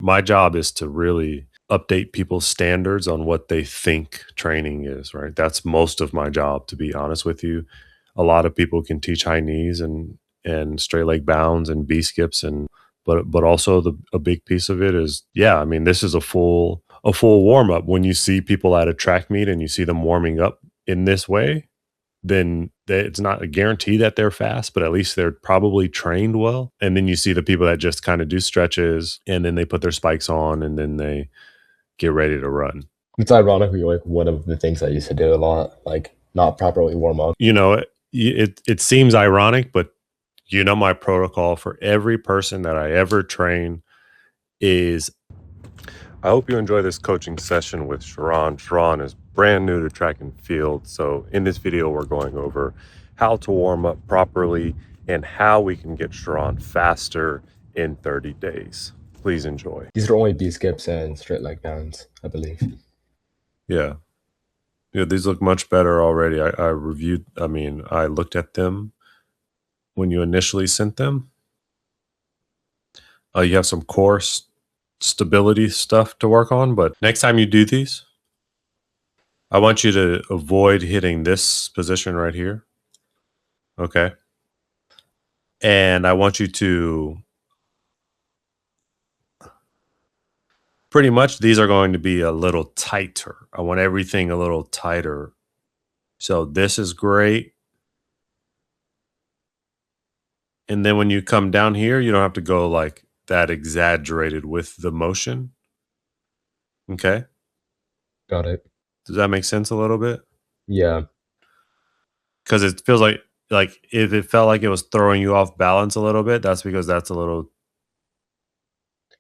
My job is to really update people's standards on what they think training is, right? That's most of my job, to be honest with you. A lot of people can teach high knees and straight leg bounds and B skips but also a big piece of it is, yeah, I mean, this is a full warm up. When you see people at a track meet and you see them warming up in this way, then it's not a guarantee that they're fast, but at least they're probably trained well. And then you see the people that just kind of do stretches and then they put their spikes on and then they get ready to run. It's ironically like one of the things I used to do a lot, like not properly warm up. You know, it seems ironic, but my protocol for every person that I ever train is I hope you enjoy this coaching session with Sharon. Sharon is brand new to track and field. So in this video, we're going over how to warm up properly and how we can get Sharon faster in 30 days. Please enjoy. These are only B skips and straight leg bounds, I believe. Yeah. Yeah, these look much better already. I looked at them when you initially sent them. You have some core stability stuff to work on, but next time you do these, I want you to avoid hitting this position right here. Okay. And I want you to pretty much, these are going to be a little tighter. I want everything a little tighter. So this is great. And then when you come down here, you don't have to go like that exaggerated with the motion. Okay. Got it. Does that make sense a little bit? Yeah. Because it feels like if it felt like it was throwing you off balance a little bit, that's because that's a little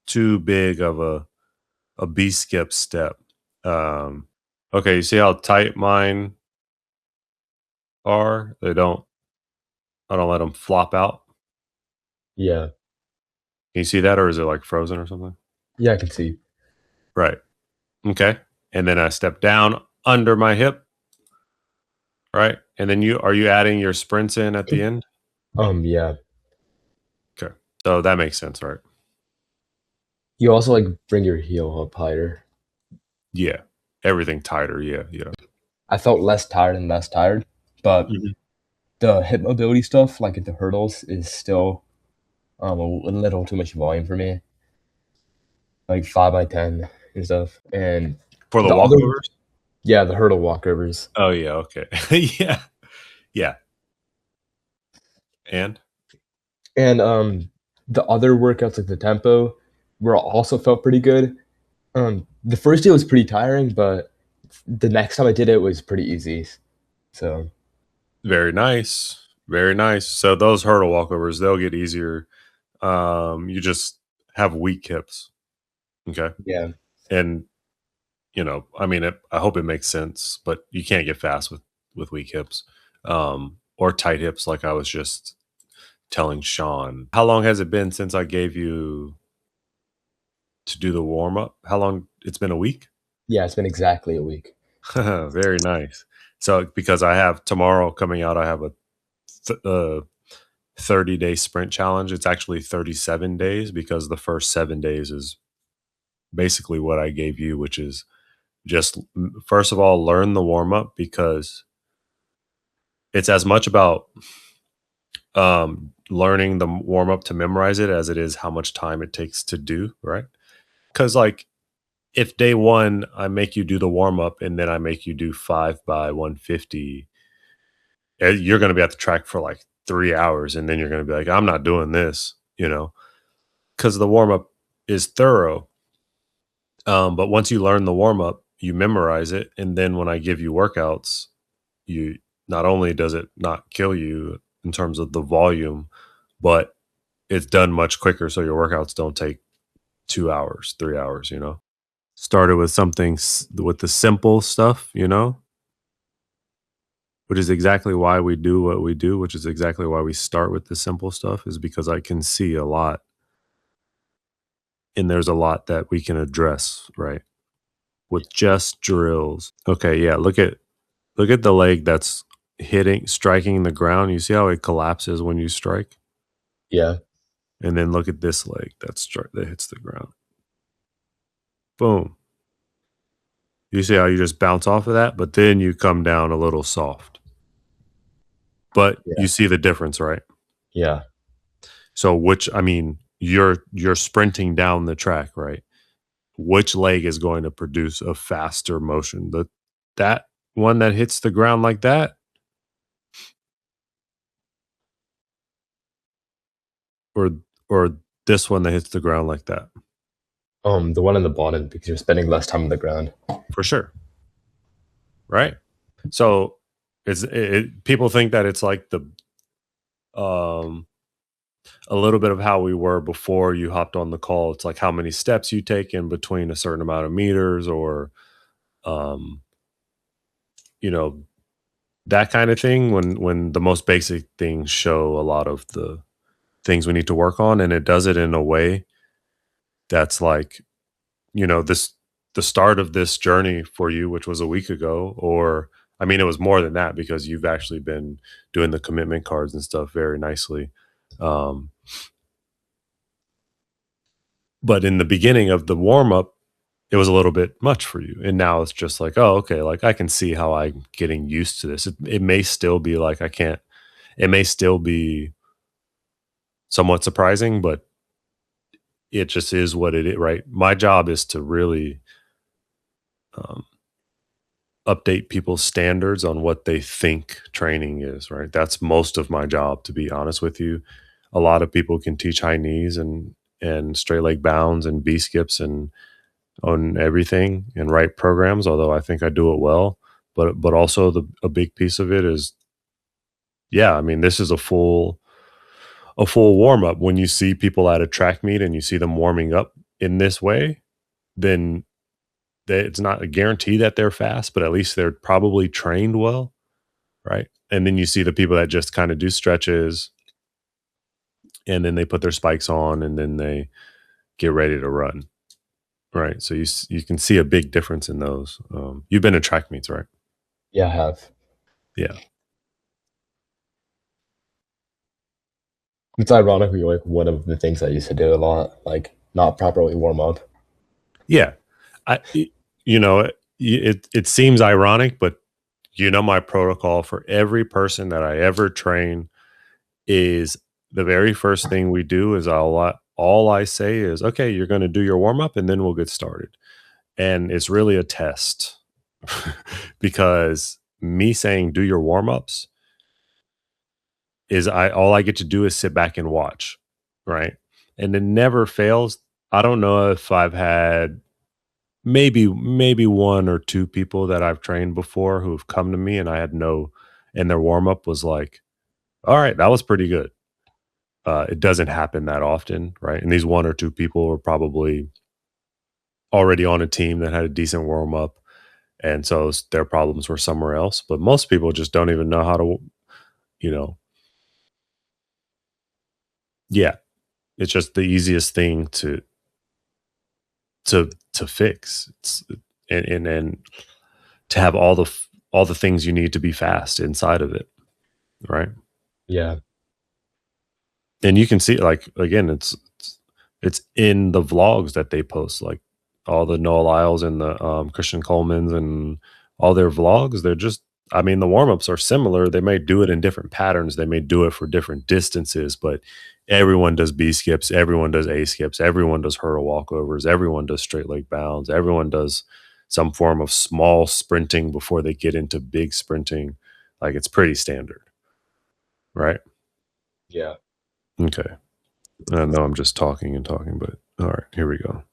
too big of a B skip step. Okay, you see how tight mine are? I don't let them flop out. Yeah. Can you see that, or is it like frozen or something? Yeah, I can see. Right. Okay. And then I step down under my hip. Right. And then are you adding your sprints in at the end? Yeah. Okay. So that makes sense, right? You also like bring your heel up higher. Yeah. Everything tighter. Yeah. Yeah. I felt less tired and less tired, but Mhm. the hip mobility stuff, like at the hurdles, is still a little too much volume for me. Like 5 by 10 and stuff. And For the the other, walkovers? yeah, the hurdle walkovers. Oh, yeah. Okay. Yeah. Yeah. And And the other workouts like the tempo were also felt pretty good. The first day was pretty tiring, but the next time I did it was pretty easy. So very nice. Very nice. So those hurdle walkovers, they'll get easier. You just have weak hips. Okay. yeah, And I mean, I hope it makes sense, but you can't get fast with weak hips, or tight hips, like I was just telling Sean. How long has it been since I gave you to do the warm up? How long? It's been a week. yeah, it's been exactly a week. Very nice. So because I have tomorrow coming out, I have a 30-day sprint challenge. It's actually 37 days because the first 7 days is basically what I gave you, which is just first of all, learn the warm up because it's as much about learning the warm up to memorize it as it is how much time it takes to do, right? Because like if day one I make you do the warm up and then I make you do 5 by 150, you're going to be at the track for like 3 hours and then you're going to be like, I'm not doing this, because the warm up is thorough. But once you learn the warm up, you memorize it, and then when I give you workouts, you not only does it not kill you in terms of the volume, but it's done much quicker. So your workouts don't take 2 hours, 3 hours. Started with something with the simple stuff, which is exactly why we do what we do, which is exactly why we start with the simple stuff, is because I can see a lot and there's a lot that we can address, right? With just drills. Okay, yeah, look at the leg that's striking the ground. You see how it collapses when you strike? Yeah, And then look at this leg that hits the ground. Boom. You see how you just bounce off of that, but then you come down a little soft. But Yeah. you see the difference, right? Yeah. So which I mean, you're sprinting down the track, right? Which leg is going to produce a faster motion? That one that hits the ground like that, or or this one that hits the ground like that? The one on the bottom because you're spending less time on the ground. For sure, right? So people think that it's like the um a little bit of how we were before you hopped on the call. It's like how many steps you take in between a certain amount of meters, or um, you know, that kind of thing. When the most basic things show a lot of the things we need to work on, and it does it in a way that's like, this the start of this journey for you, which was a week ago, or I mean, it was more than that because you've actually been doing the commitment cards and stuff very nicely. Um, but in the beginning of the warm up, it was a little bit much for you. And now it's just like, oh, okay, like I can see how I'm getting used to this. It may still be like it may still be somewhat surprising, but it just is what it is, right? My job is to really um, update people's standards on what they think training is, right? That's most of my job, to be honest with you. A lot of people can teach high knees and straight leg bounds and B skips and on everything and write programs, although I think I do it well. But also a big piece of it is, yeah, I mean, this is a full warm up. When you see people at a track meet and you see them warming up in this way, then it's not a guarantee that they're fast, but at least they're probably trained well, right? And then you see the people that just kind of do stretches and then they put their spikes on and then they get ready to run, right? So you can see a big difference in those. You've been to track meets, right? Yeah, I have. Yeah. It's ironically like one of the things I used to do a lot, like not properly warm up. Yeah. I y you know, it seems ironic, but my protocol for every person that I ever train is the very first thing we do is all I say is, "Okay, you're gonna do your warm up, and then we'll get started." And it's really a test because me saying, "Do your warm ups," is I all I get to do is sit back and watch, right? And it never fails. I don't know if I've had maybe one or two people that I've trained before who've come to me and I had no and their warm up was like, "All right, that was pretty good." It doesn't happen that often, right? And these one or two people were probably already on a team that had a decent warm up, and so their problems were somewhere else. But most people just don't even know how to, you know, yeah, it's just the easiest thing to fix. It's and to have all the things you need to be fast inside of it, right? Yeah. And you can see, like, again, it's in the vlogs that they post, like, all the Noah Lyles and the, Christian Colemans and all their vlogs, they're just I mean, the warm-ups are similar, they may do it in different patterns, they may do it for different distances, but everyone does B skips, everyone does A skips, everyone does hurdle walkovers, everyone does straight leg bounds, everyone does some form of small sprinting before they get into big sprinting, like, it's pretty standard, right? Yeah. Okay. I know I'm just talking and talking, but all right, here we go.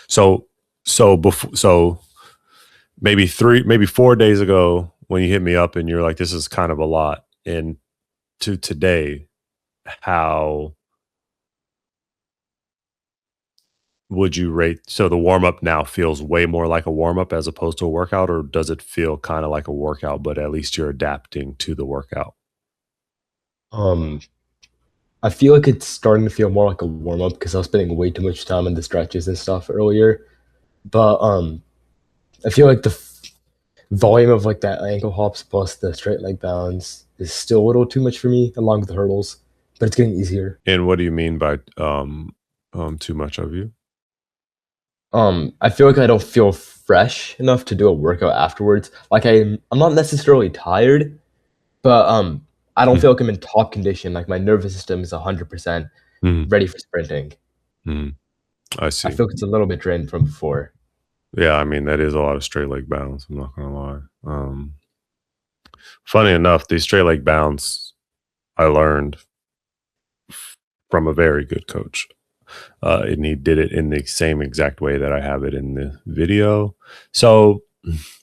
So, so maybe 4 days ago, when you hit me up and you're like, "This is kind of a lot," and to today, how would you rate? So the warm up now feels way more like a warm up as opposed to a workout, or does it feel kind of like a workout, but at least you're adapting to the workout? Um, I feel like it's starting to feel more like a warm up because I was spending way too much time in the stretches and stuff earlier. But I feel like the volume of like that ankle hops plus the straight leg bounds is still a little too much for me, along with the hurdles. but it's getting easier. And what do you mean by too much of you? I feel like I don't feel fresh enough to do a workout afterwards. Like I'm not necessarily tired, but I don't feel like I'm in top condition. Like my nervous system is 100% Mhm, ready for sprinting. mhm. I I see. feel like it's a little bit drained from before. Yeah, I mean that is a lot of straight leg bounds. I'm not gonna lie. Funny enough, these straight leg bounds I learned from a very good coach, and he did it in the same exact way that I have it in the video. So,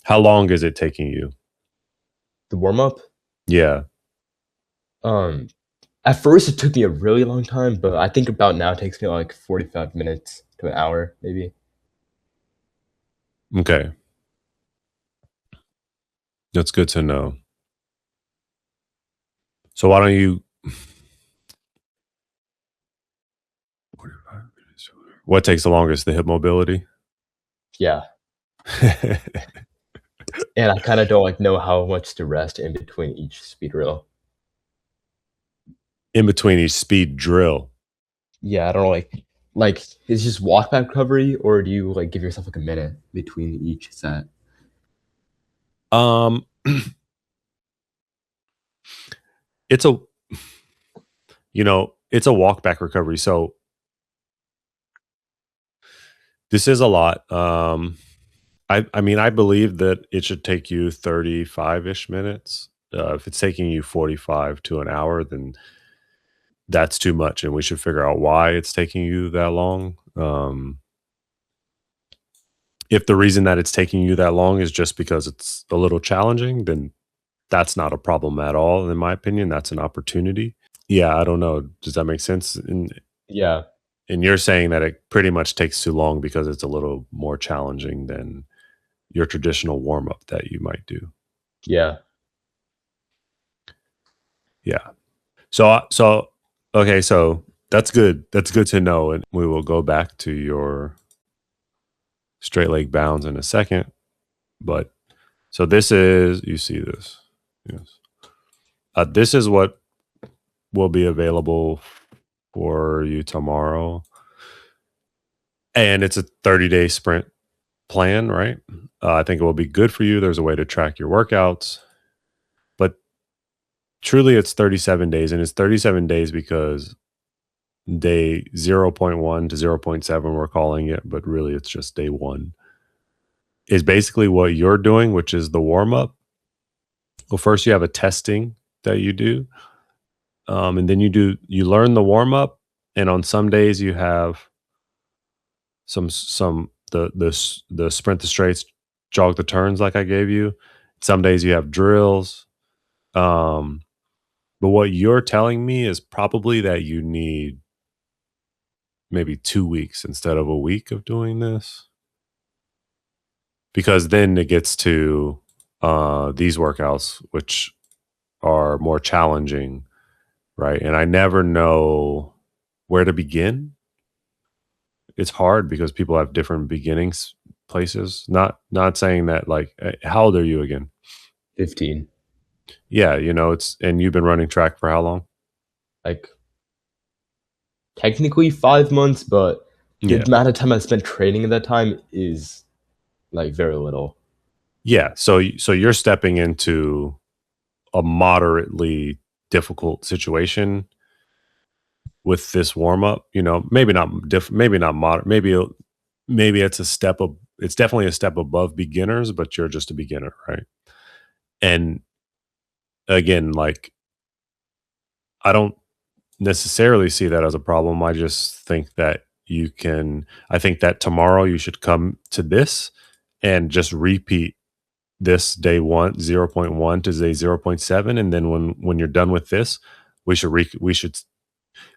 how long is it taking you? The warm up, Yeah. um, at first it took me a really long time, but I think about now it takes me like 45 minutes to an hour, maybe. Okay, that's good to know. So why don't you? 45 minutes. What takes the longest? The hip mobility. Yeah, and I kind of don't like know how much to rest in between each speed drill. In between each speed drill. Yeah, I don't know, like is just walk back recovery, or do you like give yourself like a minute between each set? Um, it's a it's a walk back recovery. So this is a lot. I mean, I believe that it should take you 35-ish minutes. If it's taking you 45 to an hour, then that's too much, and we should figure out why it's taking you that long. If the reason that it's taking you that long is just because it's a little challenging, then that's not a problem at all, in my opinion. That's an opportunity. Yeah, I don't know. Does that make sense? Yeah, And you're saying that it pretty much takes too long because it's a little more challenging than your traditional warm up that you might do. yeah, Yeah. So okay, so that's good. That's good to know, and we will go back to your straight leg bounds in a second. But so this is you see this, yes. This is what will be available for you tomorrow, and it's a 30-day sprint plan, right? I think it will be good for you. There's a way to track your workouts, but truly, it's 37 days, and it's 37 days because day zero point 0.1 to zero point 0.7, we're calling it, but really it's just day one, is basically what you're doing, which is the warm up. Well, first you have a testing that you do, and then you learn the warm up, and on some days you have the sprint the straights, jog the turns like I gave you. Some days you have drills. Um, but what you're telling me is probably that you need maybe 2 weeks instead of a week of doing this, because then it gets to these workouts, which are more challenging, right? And I never know where to begin. It's hard because people have different beginnings places. Not saying that like how old are you again? 15. Yeah, it's and you've been running track for how long? Like technically 5 months, but the Yeah. amount of time I spent training at that time is like very little. Yeah. So you're stepping into a moderately difficult situation with this warm up. Maybe not maybe not moderate. Maybe it's a step of it's definitely a step above beginners, but you're just a beginner, right? And again, like I don't necessarily see that as a problem. I just think that I think that tomorrow you should come to this and just repeat this day one 0.1 to day zero point 0.7, and then when you're done with this, we should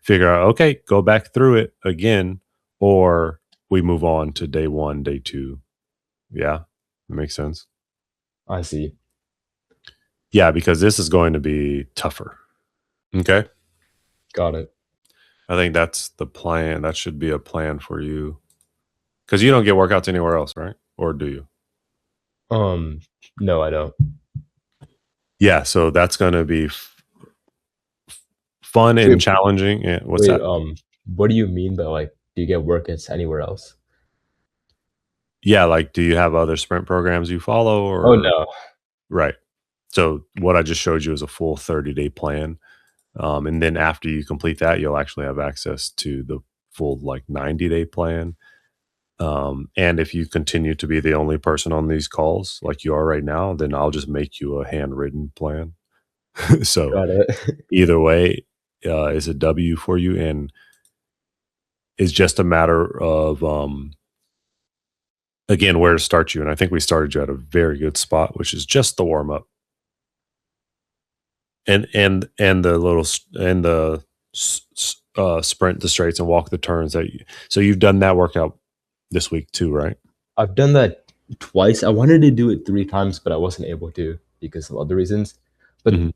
figure out, okay, go back through it again, or we move on to day one, day two. Yeah, that makes sense. I see. Yeah, because this is going to be tougher. Okay. Got it. I think that's the plan. That should be a plan for you because you don't get workouts anywhere else, right? Or do you? Um, no, I don't. Yeah. So that's going to be fun and Wait, challenging. Yeah, what's wait, that? what do you mean by, like, do you get workouts anywhere else? Yeah, like, do you have other sprint programs you follow Oh, or no. right. So what I just showed you is a full 30-day plan. And then after you complete that, you'll actually have access to the full like 90-day plan. And if you continue to be the only person on these calls like you are right now, then I'll just make you a handwritten plan. So Got it. either way, is a W for you, and it's just a matter of again where to start you. And I think we started you at a very good spot, which is just the warm up and the little and the sprint the straights and walk the turns that you, so you've done that workout this week too, right? I've done that twice. I wanted to do it 3 times, but I wasn't able to because of other reasons. But Hmm.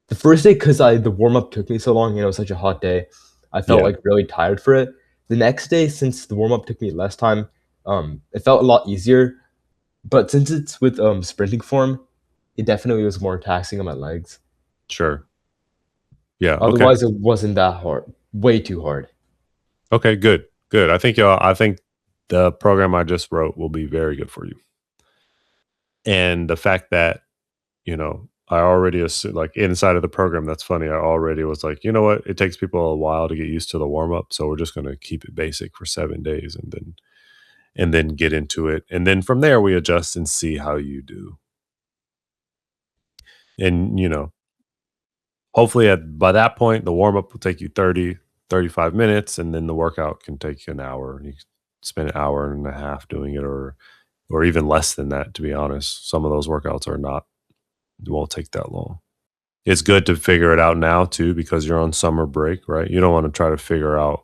the first day, because I the warm-up took me so long, and it was such a hot day, I felt, Yeah, like, really tired for it. The next day, since the warm-up took me less time, it felt a lot easier, but since it's with, sprinting form, it definitely was more taxing on my legs. sure. Yeah, okay. Otherwise, it wasn't that hard. Way too hard. Okay, good. Good. I think the program I just wrote will be very good for you. And the fact that, I already assume like inside of the program, that's funny. I already was like, you know what? It takes people a while to get used to the warm up. So we're just gonna keep it basic for 7 days and then get into it. And then from there we adjust and see how you do. And hopefully by that point the warm up will take you 30, 35 minutes, and then the workout can take you an hour. You can spend an hour and a half doing it, or even less than that, to be honest. Some of those workouts are not it won't take that long. It's good to figure it out now too, because you're on summer break, right? You don't want to try to figure out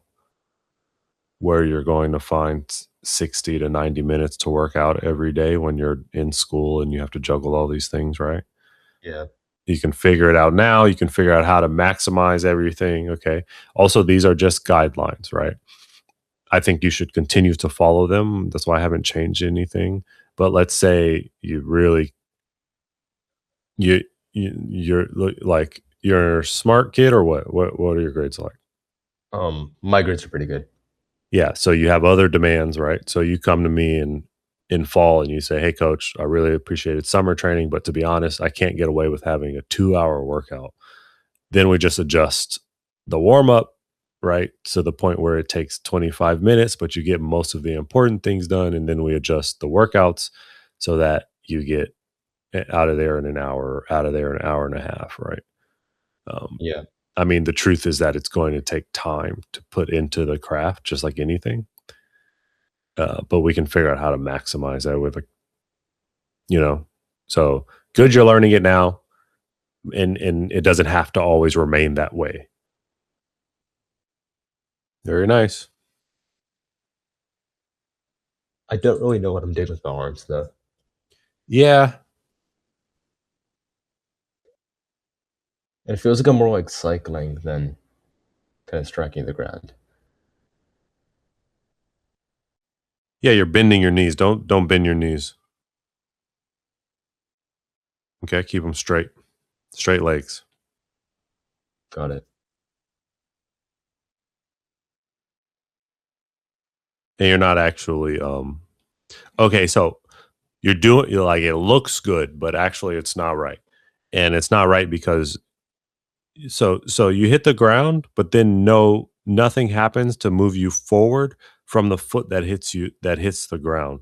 where you're going to find 60 to 90 minutes to work out every day when you're in school and you have to juggle all these things, right? Yeah. You can figure it out now. You can figure out how to maximize everything. Okay. Also, these are just guidelines, right? I think you should continue to follow them. That's why I haven't changed anything. But let's say you really you, like you're a smart kid, or what? What are your grades like? My grades are pretty good. Yeah, so you have other demands, right? So you come to me in fall and you say, "Hey coach, I really appreciated summer training, but to be honest, I can't get away with having a 2-hour workout." Then we just adjust the warm up, right? To the point where it takes 25 minutes, but you get most of the important things done. And then we adjust the workouts so that you get out of there in an hour, out of there in an hour and a half, right? Um, Yeah. I mean, the truth is that it's going to take time to put into the craft, just like anything. But we can figure out how to maximize that with you know, so good you're learning it now, and it doesn't have to always remain that way. Very nice. I don't really know what I'm doing with my arms, though. Yeah. It feels like I'm more like cycling than kinda striking the ground. Yeah, you're bending your knees. Don't bend your knees. Okay, keep them straight. Straight legs. Got it. And you're not actually okay, so you're like it looks good, but actually it's not right. And it's not right because so you hit the ground, but then nothing happens to move you forward from the foot that hits the ground.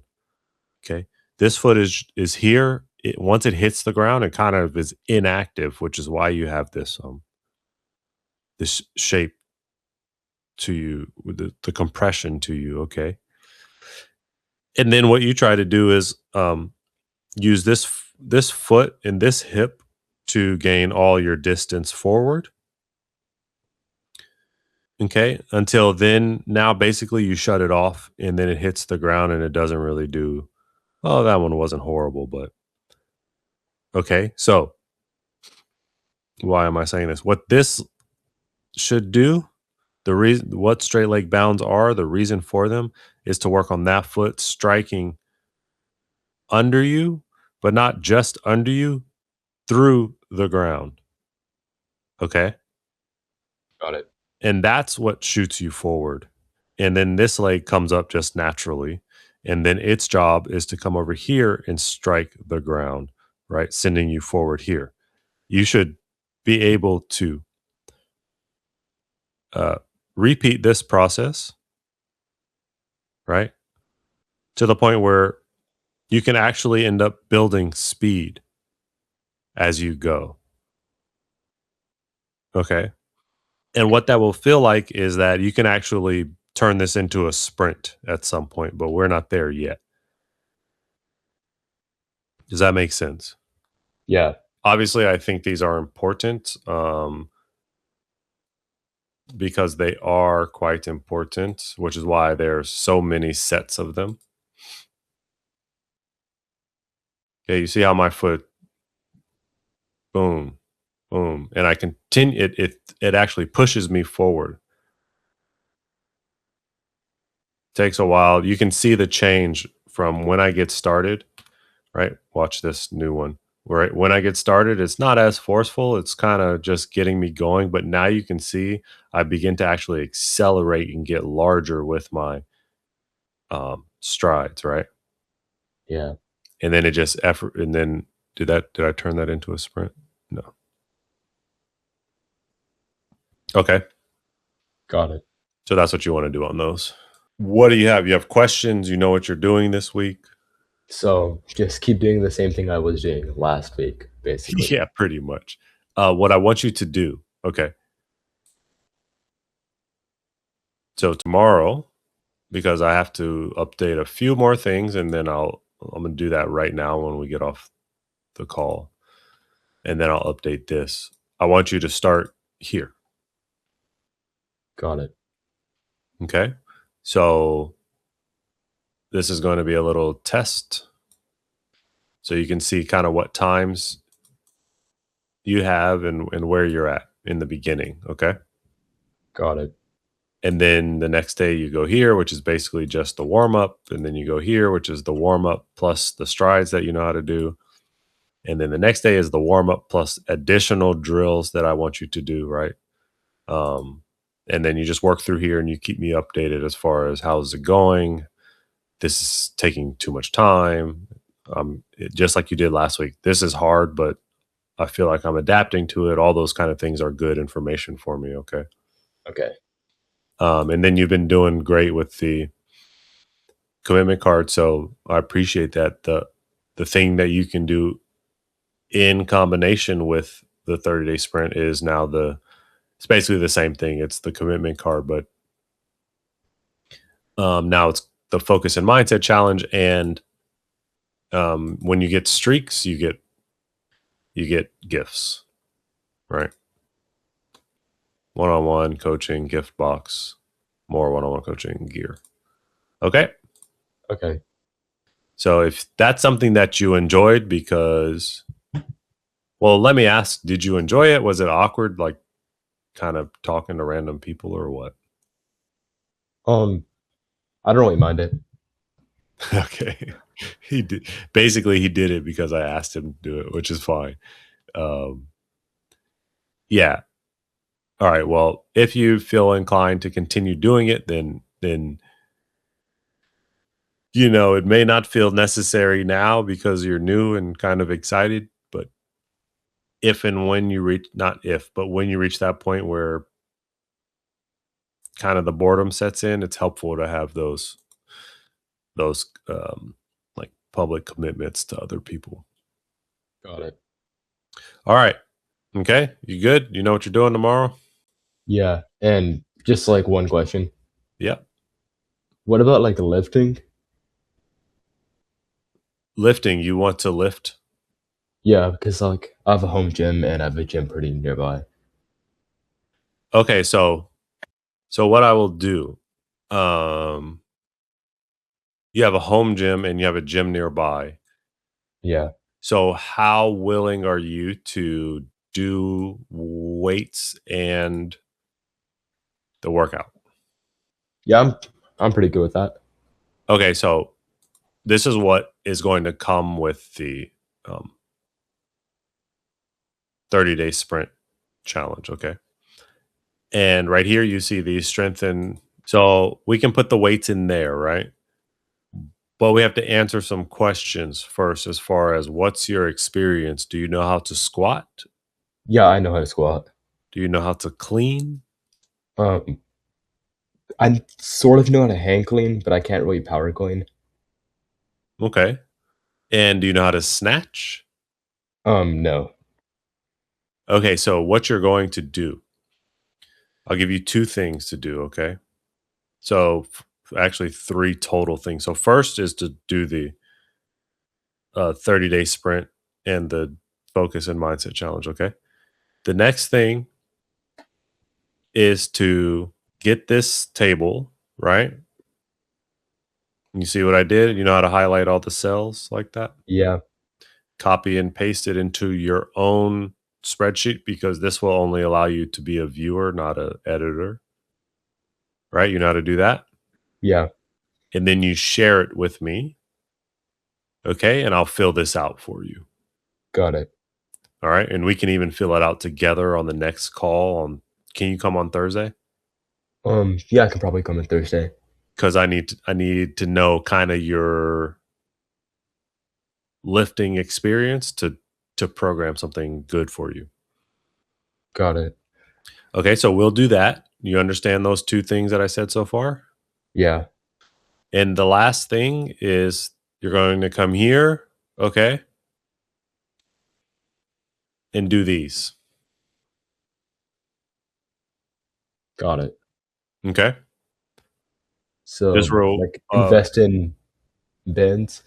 Okay. This foot is here. Once it hits the ground, it kind of is inactive, which is why you have this shape to you with the compression to you. Okay. And then what you try to do is use this foot and this hip to gain all your distance forward. Okay. Until then, now basically you shut it off and then it hits the ground and it doesn't really do. Oh, that one wasn't horrible, but okay. So why am I saying this? What this should do, the reason what straight leg bounds are, the reason for them is to work on that foot striking under you, but not just under you, through the ground. Okay. Got it. And that's what shoots you forward. And then this leg comes up just naturally. And then its job is to come over here and strike the ground, right? Sending you forward here. You should be able to uh, repeat this process, right? To the point where you can actually end up building speed as you go. Okay. And what that will feel like is that you can actually turn this into a sprint at some point, but we're not there yet. Does that make sense? Yeah. Obviously, I think these are important because they are quite important, which is why there's so many sets of them. Okay, you see how my foot, boom, boom, and I continue. It actually pushes me forward. Takes a while. You can see the change from when I get started. Right, watch this new one. Right, when I get started, it's not as forceful. It's kind of just getting me going. But now you can see I begin to actually accelerate and get larger with my strides. Right, Yeah. and then it just effort. And then did I turn that into a sprint? No. Okay, Got it. so that's what you want to do on those. What do you have? You have questions. You know what you're doing this week. So just keep doing the same thing I was doing last week, basically. Yeah, pretty much. What I want you to do. Okay, so tomorrow, because I have to update a few more things, and then I'm gonna do that right now when we get off the call, and then I'll update this. I want you to start here. Got it. Okay. So this is going to be a little test. So you can see kind of what times you have and where you're at in the beginning. Okay. Got it. And then the next day you go here, which is basically just the warm up. And then you go here, which is the warm up plus the strides that you know how to do. And then the next day is the warm up plus additional drills that I want you to do, right? Um, and then you just work through here and you keep me updated as far as how's it going. This is taking too much time. Just like you did last week. This is hard, but I feel like I'm adapting to it. All those kind of things are good information for me. Okay. Okay. And then you've been doing great with the commitment card, so I appreciate that. The thing that you can do in combination with the 30-day sprint is now it's basically the same thing. It's the commitment card, but now it's the focus and mindset challenge. And when you get streaks, you get gifts, right? One-on-one coaching, gift box, more one-on-one coaching gear. Okay. Okay. So if that's something that you enjoyed, because, well, let me ask, did you enjoy it? Was it awkward, like kind of talking to random people or what? Um, I don't really mind it. Okay. He did basically he did it because I asked him to do it, which is fine. Um, yeah. All right. Well, if you feel inclined to continue doing it, then it may not feel necessary now because you're new and kind of excited, but if and when you reach not if, but when you reach that point where kind of the boredom sets in, it's helpful to have those like public commitments to other people. Got it. All right. Okay. You good? You know what you're doing tomorrow? Yeah. And just like one question. Yeah. What about like lifting? Lifting. You want to lift? Yeah, because like I have a home gym and I have a gym pretty nearby. Okay. So what I will do, um, you have a home gym and you have a gym nearby. Yeah. So how willing are you to do weights and the workout? Yeah, I'm pretty good with that. Okay. So this is what is going to come with the um, 30-day sprint challenge. Okay. And right here, you see these strengthen. So we can put the weights in there, right? But we have to answer some questions first as far as what's your experience? Do you know how to squat? Yeah, I know how to squat. Do you know how to clean? Um, I sort of know how to hang clean, but I can't really power clean. Okay. And do you know how to snatch? No. Okay, so what you're going to do, I'll give you two things to do, okay? So actually three total things. So first is to do the 30-day sprint and the focus and mindset challenge, okay? The next thing is to get this table, right? You see what I did? You know how to highlight all the cells like that? Yeah, Copy and paste it into your own spreadsheet because this will only allow you to be a viewer, not a editor, right? You know how to do that? yeah, And then you share it with me, okay? And I'll fill this out for you. got it. All right? And we can even fill it out together on the next call on can you come on Thursday? Yeah, I can probably come in Thursday. Cuz I need to know kind of your lifting experience to program something good for you. Got it. Okay, so we'll do that. You understand those two things that I said so far? Yeah, And the last thing is you're going to come here, okay, and do these. got it. Okay? Just So, real like, invest in bins?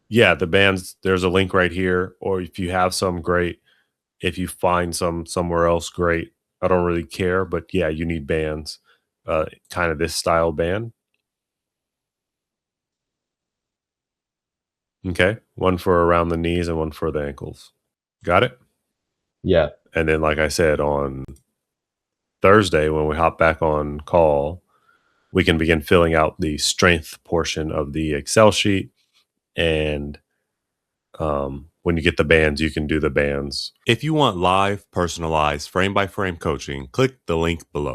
yeah, the bands, there's a link right here. Or if you have some, great. If you find some somewhere else, great. I don't really care, but yeah, you need bands. Kind of this style band. Okay. One for around the knees and one for the ankles. Got it? Yeah, And then, like I said, on Thursday, when we hop back on call, we can begin filling out the strength portion of the Excel sheet. And when you get the bands, you can do the bands. If you want live, personalized, frame by frame coaching, click the link below.